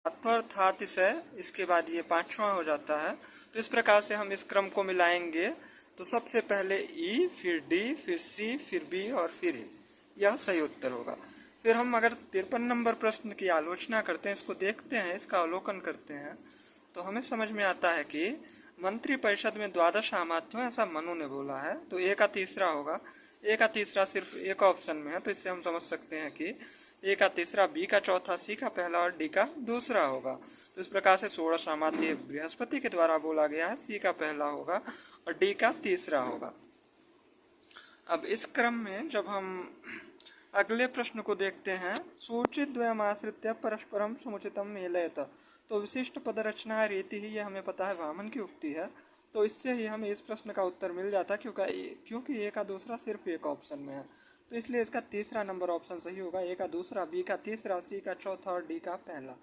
सातवां अर्थातिशय, इसके बाद ये पांचवा हो जाता है। तो इस प्रकार से हम इस क्रम को मिलाएंगे तो सबसे पहले ई, फिर डी, फिर सी, फिर बी और फिर ए, यह सही उत्तर होगा। फिर हम अगर 53 नंबर प्रश्न की आलोचना करते हैं, इसको देखते हैं, इसका अवलोकन करते हैं, तो हमें समझ में आता है कि मंत्रिपरिषद में द्वादश अमात्यों, ऐसा मनु ने बोला है। तो ए का तीसरा होगा। ए का तीसरा सिर्फ एक ऑप्शन में है, तो इससे हम समझ सकते हैं कि ए का तीसरा, बी का चौथा, सी का पहला और डी का दूसरा होगा। तो इस प्रकार से षोडश अमात्य बृहस्पति के द्वारा बोला गया है, सी का पहला होगा और डी का तीसरा होगा। अब इस क्रम में जब हम अगले प्रश्न को देखते हैं, सूचित द्वयमाश्रित्य परस्परम समुचितम मेलयत, तो विशिष्ट पदरचना रीति ही, ये हमें पता है वामन की उक्ति है। तो इससे ही हमें इस प्रश्न का उत्तर मिल जाता है, क्योंकि ए का दूसरा सिर्फ एक ऑप्शन में है, तो इसलिए इसका तीसरा नंबर ऑप्शन सही होगा। ए का दूसरा, बी का तीसरा, सी का चौथा और डी का पहला।